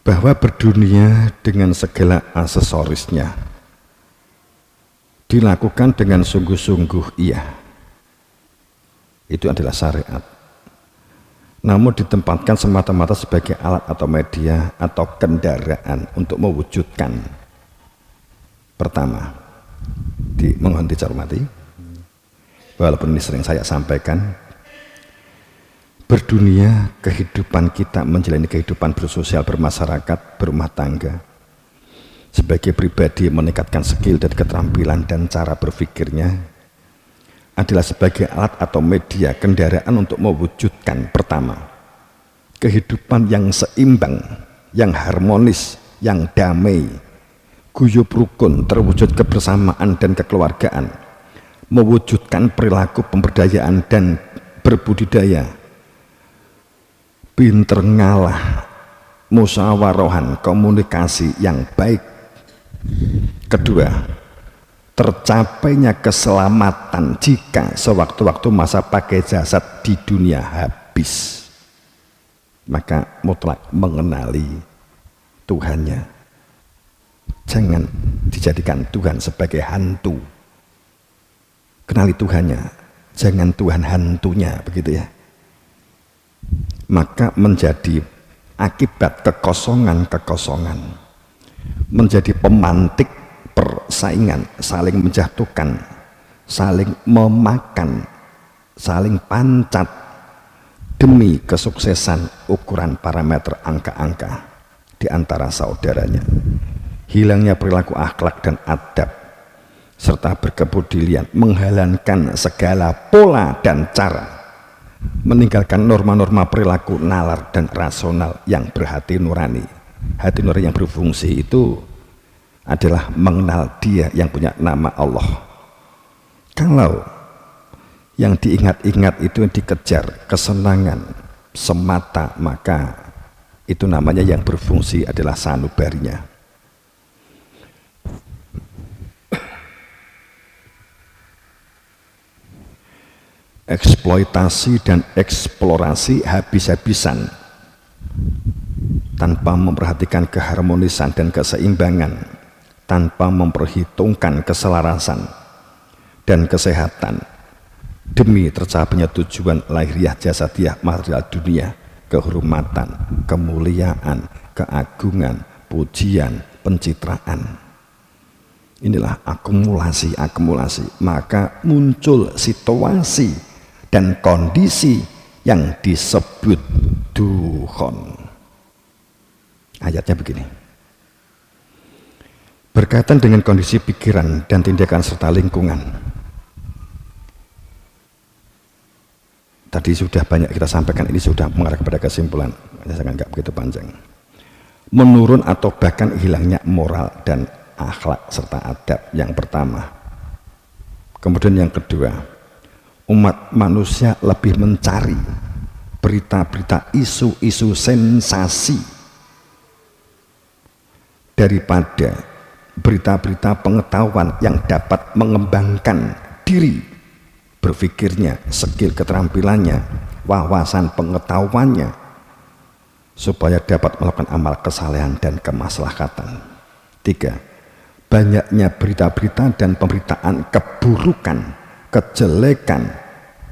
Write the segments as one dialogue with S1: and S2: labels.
S1: bahwa berdunia dengan segala aksesorisnya dilakukan dengan sungguh-sungguh, iya, itu adalah syariat. Namun ditempatkan semata-mata sebagai alat atau media atau kendaraan untuk mewujudkan, pertama, mohon dicermati, walaupun ini sering saya sampaikan, berdunia, kehidupan kita menjalani kehidupan bersosial, bermasyarakat, berumah tangga, sebagai pribadi meningkatkan skill dan keterampilan dan cara berpikirnya adalah sebagai alat atau media kendaraan untuk mewujudkan, pertama, kehidupan yang seimbang, yang harmonis, yang damai, guyub rukun, terwujud kebersamaan dan kekeluargaan, mewujudkan perilaku pemberdayaan dan berbudidaya, pinter ngalah, musyawarohan, komunikasi yang baik. Kedua, tercapainya keselamatan jika sewaktu-waktu masa pakai jasad di dunia habis, maka mutlak mengenali Tuhannya. Jangan dijadikan Tuhan sebagai hantu, kenali Tuhannya, jangan Tuhan hantunya, begitu ya. Maka menjadi akibat kekosongan-kekosongan, menjadi pemantik persaingan, saling menjatuhkan, saling memakan, saling pancat demi kesuksesan ukuran parameter angka-angka di antara saudaranya. Hilangnya perilaku akhlak dan adab serta berkepedulian, menghalalkan segala pola dan cara, meninggalkan norma-norma perilaku nalar dan rasional yang berhati nurani. Hati nurani yang berfungsi itu adalah mengenal Dia yang punya nama Allah. Kalau yang diingat-ingat itu yang dikejar kesenangan semata, maka itu namanya yang berfungsi adalah sanubarinya. Eksploitasi dan eksplorasi habis-habisan tanpa memperhatikan keharmonisan dan keseimbangan, tanpa memperhitungkan keselarasan dan kesehatan demi tercapainya tujuan lahiriah jasadiah material dunia, kehormatan, kemuliaan, keagungan, pujian, pencitraan. Inilah akumulasi, maka muncul situasi dan kondisi yang disebut dukhon. Ayatnya begini, berkaitan dengan kondisi pikiran dan tindakan serta lingkungan. Tadi sudah banyak kita sampaikan, ini sudah mengarah kepada kesimpulan, saya nggak begitu panjang. Menurun atau bahkan hilangnya moral dan akhlak serta adab, yang pertama. Kemudian yang kedua, umat manusia lebih mencari berita-berita, isu-isu sensasi daripada berita-berita pengetahuan yang dapat mengembangkan diri berpikirnya, skill keterampilannya, wawasan pengetahuannya, supaya dapat melakukan amal kesalehan dan kemaslahatan. Tiga, banyaknya berita-berita dan pemberitaan keburukan, kejelekan,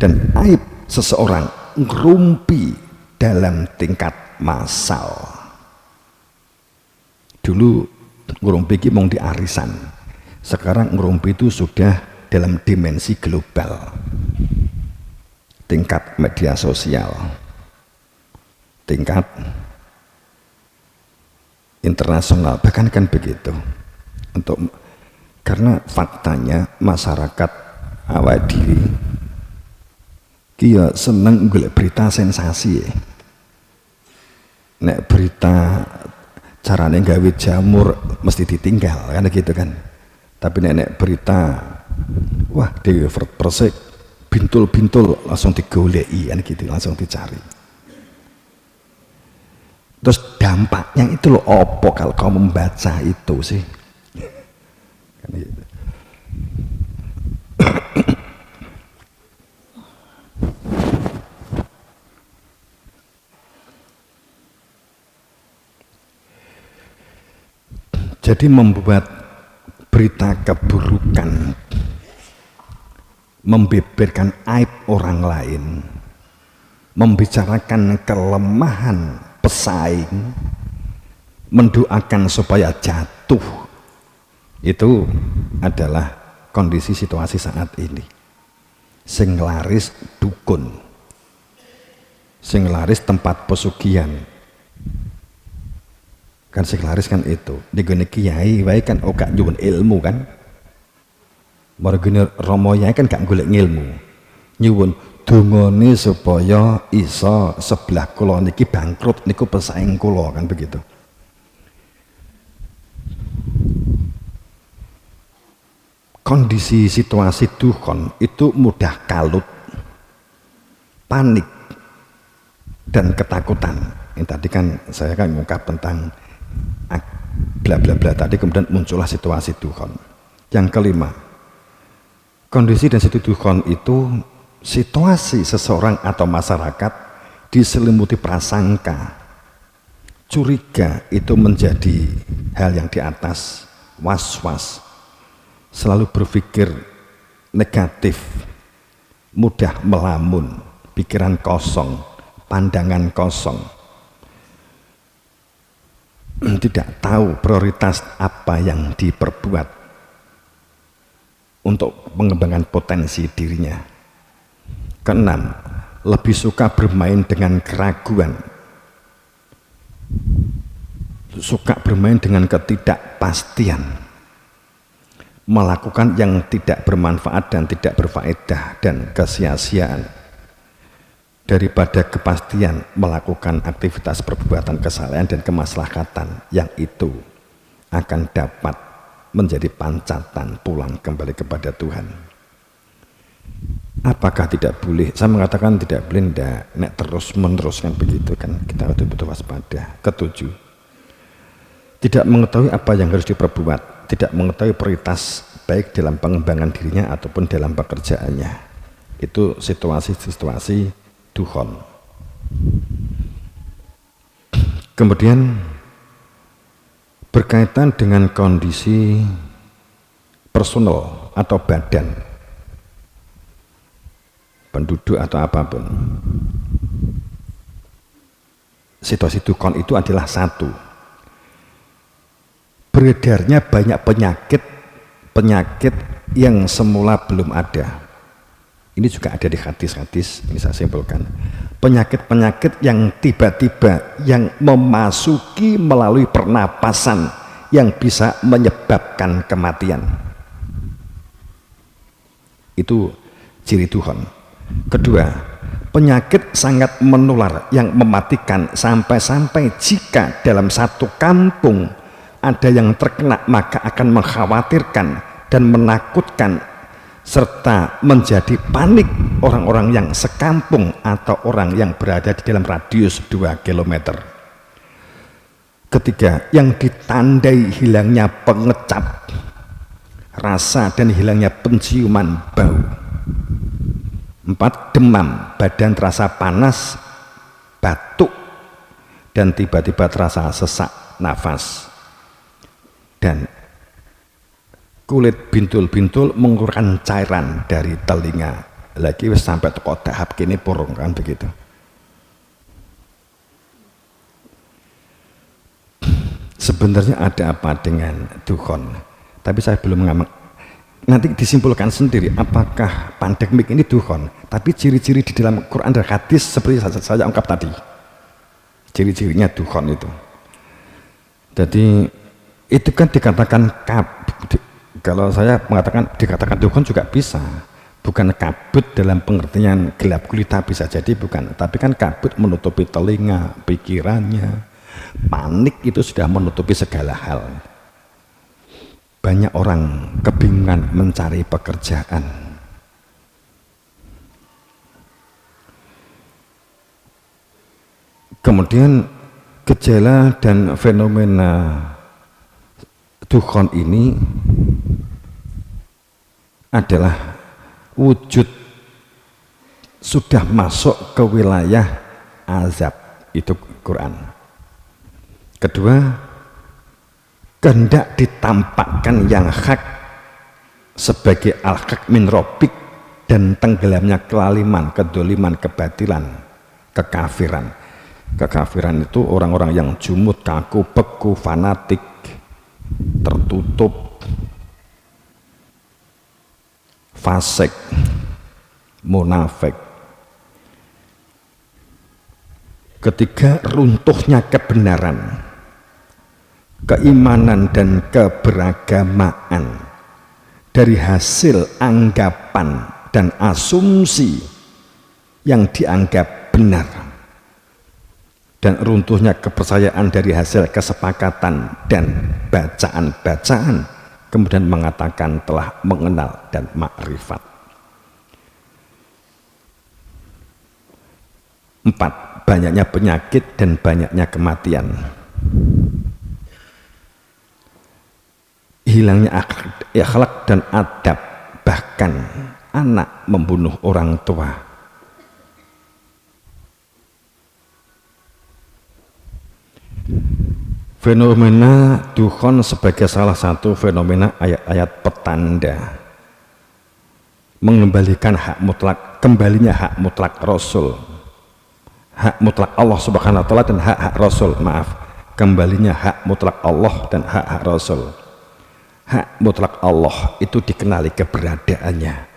S1: dan aib seseorang ngerumpi dalam tingkat massal. Dulu ngerumpi itu mau di arisan, sekarang ngerumpi itu sudah dalam dimensi global, tingkat media sosial, tingkat internasional, bahkan kan begitu. Karena faktanya masyarakat awak diri kia seneng golek berita sensasi. Nek berita carane gawe jamur mesti ditinggal kan gitu kan. Tapi nek berita wah di persik bintul-bintul langsung digoleki kan gitu, langsung dicari. Terus dampaknya itu loh, opo kalau kau membaca itu sih kan gitu. Jadi membuat berita keburukan, membeberkan aib orang lain, membicarakan kelemahan pesaing, mendoakan supaya jatuh, itu adalah kondisi situasi saat ini. Sing laris dukun, sing laris tempat pesugihan, kan sing laris kan itu digone kiai wae kan gak nyuwun ilmu kan, margane Rama Yai kan gak golek ilmu, nyuwun dungane supaya iso sebelah kula niki bangkrut niku pesaing kula kan begitu. Kondisi situasi dukhon itu mudah kalut, panik, dan ketakutan. Yang tadi kan saya kan mengungkap tentang bla bla bla tadi, kemudian muncullah situasi dukhon. Yang kelima, kondisi dan situasi dukhon itu situasi seseorang atau masyarakat diselimuti prasangka, curiga itu menjadi hal yang di atas, was-was, selalu berpikir negatif, mudah melamun, pikiran kosong, pandangan kosong, tidak tahu prioritas apa yang diperbuat untuk mengembangkan potensi dirinya. Keenam, lebih suka bermain dengan keraguan, suka bermain dengan ketidakpastian, melakukan yang tidak bermanfaat dan tidak berfaedah dan kesia-siaan, daripada kepastian melakukan aktivitas perbuatan kesalahan dan kemaslahatan yang itu akan dapat menjadi pancatan pulang kembali kepada Tuhan. Apakah tidak boleh? Saya mengatakan tidak boleh, ndak, nek terus meneruskan begitu kan kita betul-betul waspada. Ketujuh, tidak mengetahui apa yang harus diperbuat, tidak mengetahui prioritas baik dalam pengembangan dirinya ataupun dalam pekerjaannya. Itu situasi-situasi dukhon. Kemudian berkaitan dengan kondisi personal atau badan, penduduk atau apapun, situasi dukhon itu adalah satu, beredarnya banyak penyakit yang semula belum ada. Ini juga ada di hadis-hadis, ini saya simpulkan. Penyakit-penyakit yang tiba-tiba yang memasuki melalui pernapasan yang bisa menyebabkan kematian. Itu ciri dukhon. Kedua, penyakit sangat menular yang mematikan, sampai-sampai jika dalam satu kampung ada yang terkena maka akan mengkhawatirkan dan menakutkan serta menjadi panik orang-orang yang sekampung atau orang yang berada di dalam radius 2 km. Ketiga, yang ditandai hilangnya pengecap rasa dan hilangnya penciuman bau. 4, demam, badan terasa panas, batuk, dan tiba-tiba terasa sesak nafas. Dan kulit bintul-bintul mengeluarkan cairan dari telinga, lagi sampai ke tahap kini purung kan begitu. Sebenarnya ada apa dengan dukhon, tapi saya belum mengamati. Nanti disimpulkan sendiri apakah pandemik ini dukhon, tapi ciri-ciri di dalam Quran dan hadis seperti saya ungkap tadi, ciri-cirinya dukhon itu. Jadi itu kan dikatakan kalau saya mengatakan dikatakan dukhon juga bisa, bukan kabut dalam pengertian gelap gulita, bisa jadi bukan, tapi kan kabut menutupi telinga, pikirannya, panik itu sudah menutupi segala hal. Banyak orang kebingungan mencari pekerjaan, kemudian gejala dan fenomena dukhon ini adalah wujud sudah masuk ke wilayah azab, itu Quran. Kedua, kehendak ditampakkan yang hak sebagai al-haq min rabbik, dan tenggelamnya kelaliman, kedoliman, kebatilan, kekafiran. Kekafiran itu orang-orang yang jumud, kaku, beku, fanatik, tertutup, fasik, munafik. Ketika runtuhnya kebenaran, keimanan dan keberagamaan dari hasil anggapan dan asumsi yang dianggap benar, dan runtuhnya kepercayaan dari hasil kesepakatan dan bacaan-bacaan, kemudian mengatakan telah mengenal dan makrifat. 4. Banyaknya penyakit dan banyaknya kematian. Hilangnya akhlak dan adab, bahkan anak membunuh orang tua. Fenomena dukhon sebagai salah satu fenomena ayat-ayat petanda mengembalikan hak mutlak, kembalinya hak mutlak Rasul, hak mutlak Allah Subhanahu wa Ta'ala dan hak-hak Rasul, kembalinya hak mutlak Allah dan hak-hak Rasul. Hak mutlak Allah itu dikenali keberadaannya.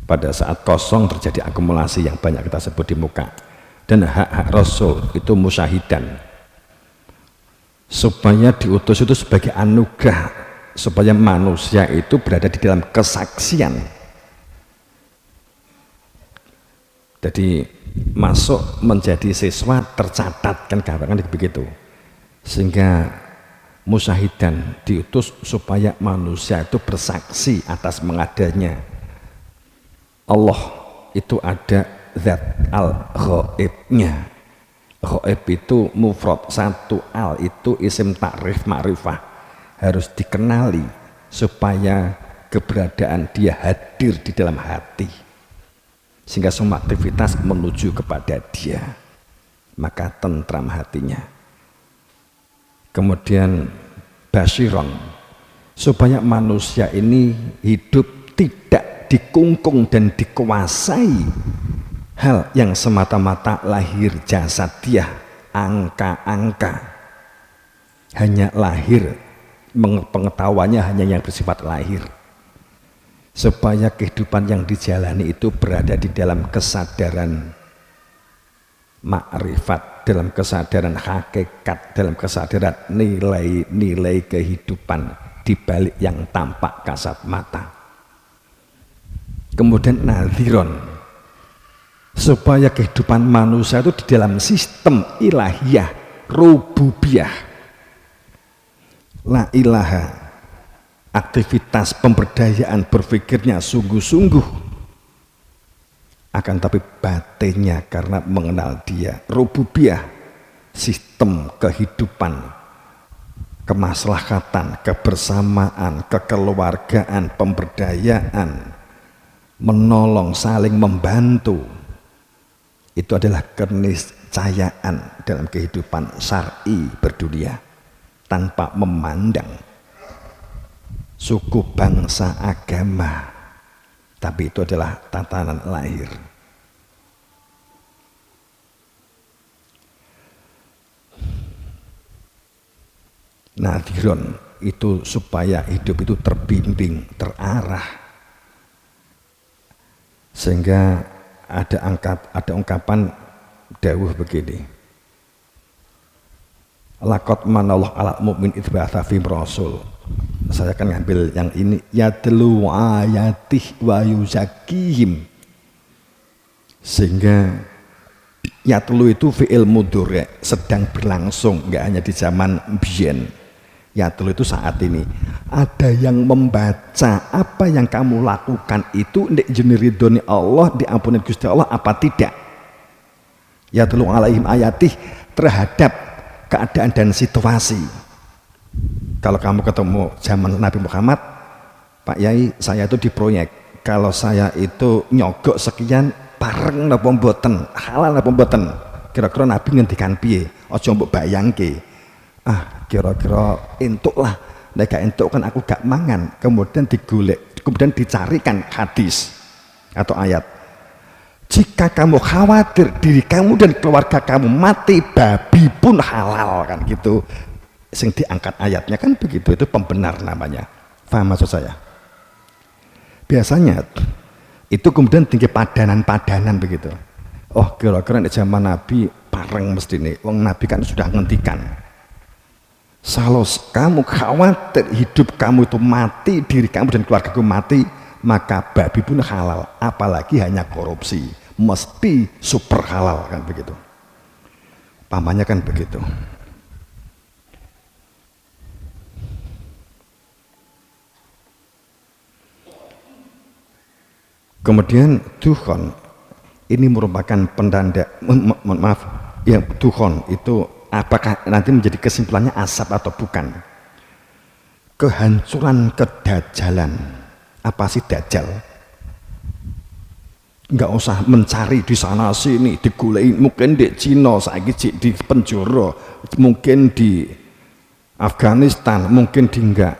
S1: Pada saat kosong terjadi akumulasi yang banyak kita sebut di muka, dan hak-hak Rasul itu musyahidan, supaya diutus itu sebagai anugerah, supaya manusia itu berada di dalam kesaksian. Jadi masuk menjadi siswa tercatat, kan gampang begitu. Sehingga musyahidan diutus supaya manusia itu bersaksi atas mengadanya Allah, itu ada zat al-ghaibnya. Ghaib itu mufrad, satu, al itu isim takrif ma'rifah, harus dikenali supaya keberadaan dia hadir di dalam hati, sehingga semua aktivitas menuju kepada dia, maka tentram hatinya. Kemudian basyiron, supaya manusia ini hidup tidak dikungkung dan dikuasai hal yang semata-mata lahir jasadiah, angka-angka, hanya lahir, pengetahuannya hanya yang bersifat lahir, supaya kehidupan yang dijalani itu berada di dalam kesadaran makrifat, dalam kesadaran hakikat, dalam kesadaran nilai-nilai kehidupan di balik yang tampak kasat mata. Kemudian nadhiron, supaya kehidupan manusia itu di dalam sistem ilahiyah, rububiyah, la ilaha, aktivitas pemberdayaan berpikirnya sungguh-sungguh, akan tapi batinnya karena mengenal dia, rububiyah, sistem kehidupan, kemaslahatan, kebersamaan, kekeluargaan, pemberdayaan, menolong, saling membantu, itu adalah keniscayaan dalam kehidupan syar'i berdunia, tanpa memandang suku, bangsa, agama, tapi itu adalah tatanan lahir. Nadhiron itu supaya hidup itu terbimbing, terarah, sehingga ada ungkapan dawuh begini, laqad manallahu ala mu'min idz ba'atsa fihim rasul. Saya akan ngambil yang ini, yatlu ayatih wa yuzakkihim, sehingga yatlu itu fi'il mudhari, sedang berlangsung, enggak hanya di zaman biyen. Yatlu itu saat ini. Ada yang membaca apa yang kamu lakukan itu nek jenenge ridhone Allah, diampuni Gusti Allah apa tidak. Yatlu alaihim ayatih, terhadap keadaan dan situasi. Kalau kamu ketemu zaman Nabi Muhammad, Pak Yai, saya itu di proyek, kalau saya itu nyogok sekian, pareng napa mboten, halal napa mboten, kira-kira Nabi ngendikan piye, aja mbok bayangke, kira-kira entuk lah, nek gak entuk kan aku gak mangan. Kemudian digolek, kemudian dicarikan hadis atau ayat, jika kamu khawatir diri kamu dan keluarga kamu mati, babi pun halal, kan gitu. Sing diangkat ayatnya kan begitu, itu pembenar namanya. Paham maksud saya? Biasanya itu kemudian tinggi padanan-padanan begitu. Oh, kira-kira di zaman Nabi pareng mesti nih, wong Nabi kan sudah ngendikan, kalau kamu khawatir hidup kamu itu mati, diri kamu dan keluarga kamu mati, maka babi pun halal, apalagi hanya korupsi, mesti super halal, kan begitu. Pamannya kan begitu. Kemudian dukhon ini merupakan pendanda, maaf, yang dukhon itu apakah nanti menjadi kesimpulannya asap atau bukan? Kehancuran kedajalan. Apa sih dajjal? Nggak usah mencari di sana sini, digulein, mungkin di Cina saiki di penjara, mungkin di Afghanistan, mungkin di enggak.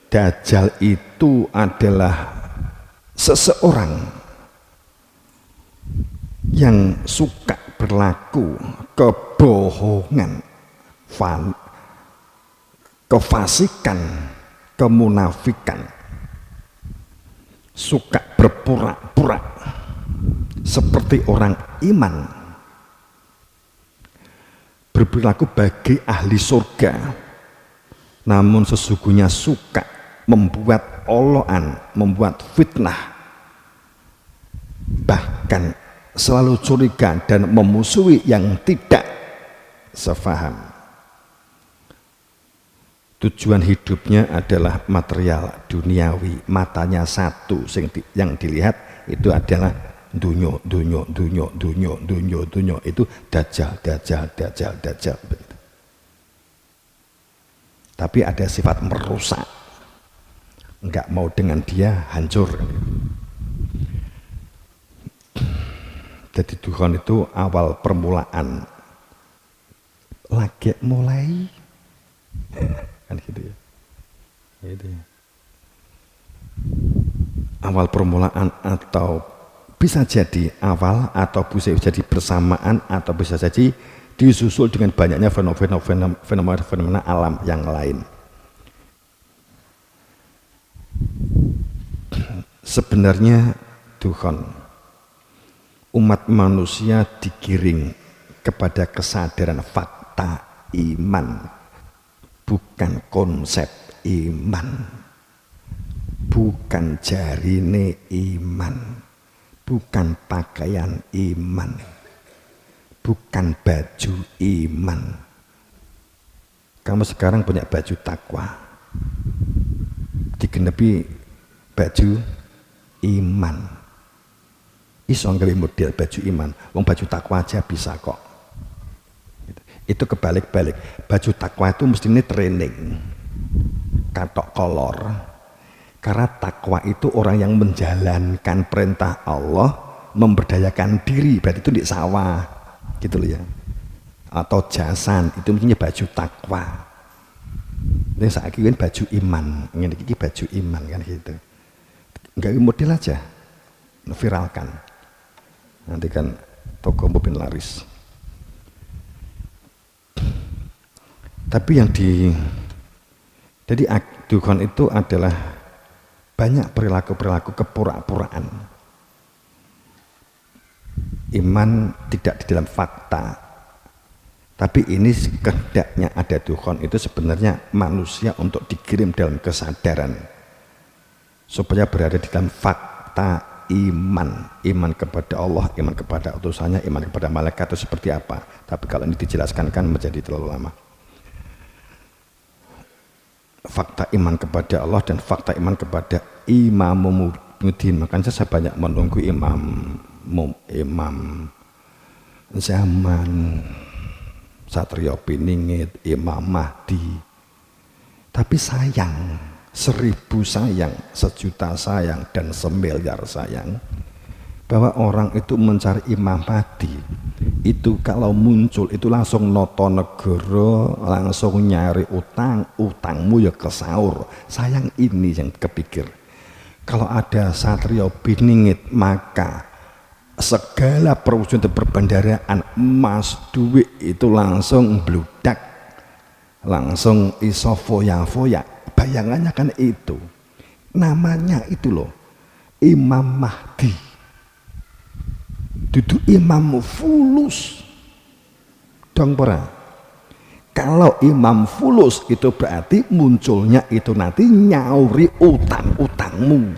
S1: Dajjal itu adalah seseorang yang suka berlaku kebohongan, kefasikan, kemunafikan, suka berpura-pura seperti orang iman, berperilaku bagi ahli surga, namun sesungguhnya suka membuat oloan, membuat fitnah, bahkan selalu curiga dan memusuhi yang tidak sefaham. Tujuan hidupnya adalah material, duniawi, matanya satu, yang dilihat itu adalah dunyo, itu dajjal. Tapi ada sifat merusak, nggak mau dengan dia hancur. Jadi dukhon itu awal permulaan, lagi mulai kan gitu ya. Gitu ya. Awal permulaan, atau bisa jadi awal, atau bisa jadi bersamaan, atau bisa jadi disusul dengan banyaknya fenomena alam yang lain. Sebenarnya dukhon, umat manusia digiring kepada kesadaran fakta iman, bukan konsep iman, bukan jarine iman, bukan pakaian iman, bukan baju iman. Kamu sekarang punya baju takwa, digenepi baju iman, iso nggawe model baju iman, wong baju takwa aja bisa kok. Itu kebalik-balik, baju takwa itu mestinya training, katok kolor, karena takwa itu orang yang menjalankan perintah Allah, memberdayakan diri, berarti itu di sawah gitu loh ya, atau jasan, itu mestinya baju takwa. Ini saat ini baju iman, ini baju iman kan gitu. Enggak model aja, viralkan, nanti kan toko mobil laris. Tapi yang jadi dukhon itu adalah banyak perilaku-perilaku kepura-puraan. Iman tidak di dalam fakta, tapi ini kehendaknya ada dukhon itu sebenarnya manusia untuk dikirim dalam kesadaran supaya berada di dalam fakta iman kepada Allah, iman kepada utusannya, iman kepada malaikat itu seperti apa. Tapi kalau ini dijelaskan kan menjadi terlalu lama. Fakta iman kepada Allah dan fakta iman kepada Imamuddin. Makanya saya banyak menunggu imam zaman Satrio Piningit, Imam Mahdi. Tapi sayang, 1000 sayang, 1 juta sayang, dan 1 miliar sayang, bahwa orang itu mencari Imam Mahdi itu kalau muncul itu langsung noto negara, langsung nyari utangmu ya kesaur. Sayang ini yang kepikir. Kalau ada satrio biningit maka segala perwujudan perbendaharaan emas, duit itu langsung bludak, langsung iso foya-foya. Bayangannya kan itu, namanya itu loh Imam Mahdi. Duduk imam fulus dong pernah. Kalau imam fulus itu berarti munculnya itu nanti nyauri utang-utangmu.